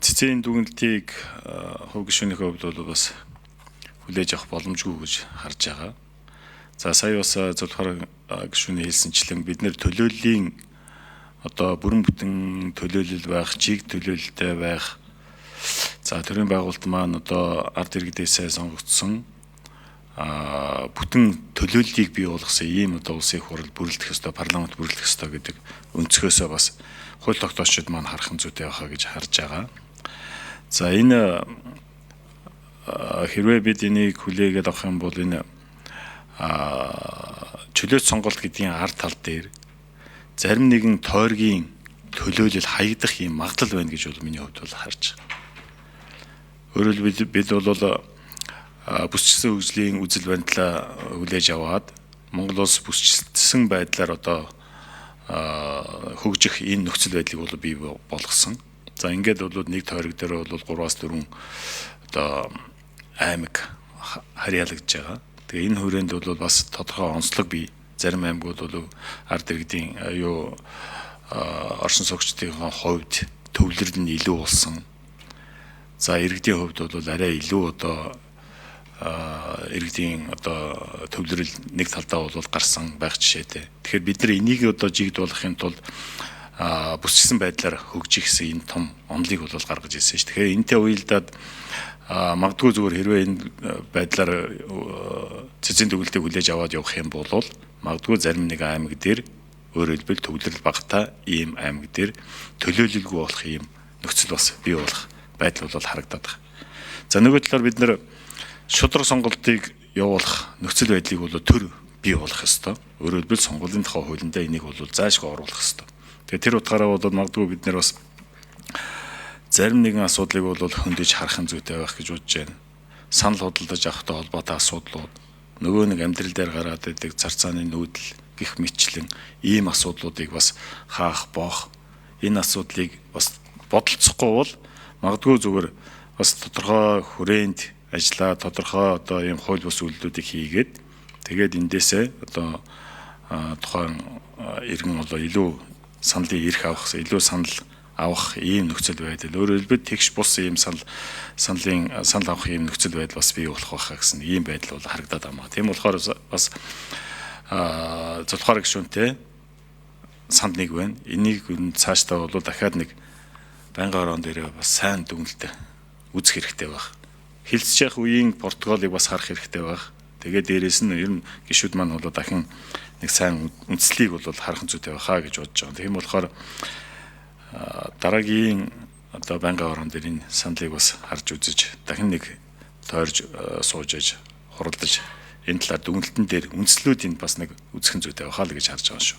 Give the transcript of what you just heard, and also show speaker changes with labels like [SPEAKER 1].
[SPEAKER 1] цэцгийн дүгнэлтийг хувь гишүүнийхээ хувьд бол бас хүлээж авах боломжгүй гэж харж байгаа. За сая бас зөвхөн гишүүний хэлсэнчлэн бид нэр төлөөллийн одоо бүрэн бүтэн төлөөлөл байх, чиг төлөөлөлтэй байх. За төрийн байгуулалт маань одоо ард иргэдээсээ сонгогдсон бүтэн төлөөллийг бий болгосон ийм одоо улсын их хурл бүрэлдэх ёстой, парламент бүрэлдэх ёстой гэдэг өнцгөөсөө бас хууль тогтоогчид маань харах зүйтэй байхаа гэж харж байгаа. За энэ хэрвээ бид энийг хүлээгээд авах юм бол энэ чөлөөт сонголт гэдгийн ард тал дээр зарим нэгэн тойргийн төлөөлөл хаягдах юм магадлал байна гэж бол миний хувьд бол харж байгаа. Өөрөөр хэлбэл бид бол бүсчилсэн хөгжлийн үзэл баримтлаа хүлээж аваад Монгол улс бүсчилсэн байдлаар одоо хөгжих энэ нөхцөл байдлыг бол бий болгосон. За ингээд бол нэг тойрог дээр бол 3-4 одоо аймаг харьяалагдж байгаа. Тэгээ энэ хүрээнд бол бас тодорхой онцлог бий. Зарим аймагуд бол ард иргэдийн оршин суугчдын хувьд төвлөрөл нь илүү болсон. За иргэдийн хувьд бол арай илүү одоо иргэдийн одоо төвлөрөл нэг талдаа бол гарсан байх жишээтэй. Тэгэхээр бид нар энийг одоо жигд болохын тулд бүсчилсэн байдлаар хөгжих гэсэн энэ том онолыг бол гаргаж ирсэн шүү. Тэгэхээр энэтэй уялдаад магадгүй зүгээр хэрвээ энэ байдлаар цэцгийн төгөлтийг хүлээж аваад явах юм бол магадгүй зарим нэг аймаг дээр өөрөөр хэлбэл төвлөрөл багтаа ийм аймаг дээр төлөөлөлгүй болох ийм нөхцөл бас бий болох байдал бол харагдаад байна. За нөгөө талаар бид нэр шудраг сонголтыг явуулах нөхцөл байдлыг бол төр бий болох ёстой. Өөрөөр хэлбэл сонгуулийн тухай хуулиндаа энийг бол заашгүй оруулах ёстой. Тэгэхээр тэр утгаараа бол магадгүй бид нэр бас зарим нэгэн асуудлыг бол хөндөж харах зүйтэй байх гэж бодож байна. Санал худалдаж авахтай холбоотой асуудлууд, нөгөө нэг амьдрал дээр гараад идэг цар цааны нүүдэл гих мэтчлэн ийм асуудлуудыг бас хаах боох. Энэ асуудлыг бас бодолцохгүй бол магадгүй зүгээр бас тодорхой хүрээнд ажиллаа, тодорхой одоо ийм хууль бус үйлдэлүүдийг хийгээд тэгээд эндээсээ одоо тухайн иргэн болоо илүү саналын эрх авах, илүү санал авах ийм нөхцөл байдал. Өөрөөр хэлбэл тэгш бус ийм санал авах ийм нөхцөл байдал бас бий болох байхаа гэсэн ийм байдал бол харагдаад байна. Тийм болохоор бас зөвхөн гишүүнтэй санд нэг байна. Энийг цаашдаа бол дахиад нэг байнгын орон дээр бас сайн дүгнэлтээ үзэх хэрэгтэй байх. Хилцэж явах үеийн протоколыг бас харах хэрэгтэй байх. Тэгээд дээрэс нь ер нь гишүүд маань бол дахин нэг сайн үндслийг бол харах зүйтэй байхаа гэж бодож байгаа. Тийм болохоор дараагийн одоо байнгын орон дээр энэ саналыг бас харж үзэж дахин нэг тойрж суужж хуралдаж энэ талаар дүгнэлтэн дээр үндслүүдийг бас нэг үзэх зүйтэй байхаа л гэж харж байгаа шүү.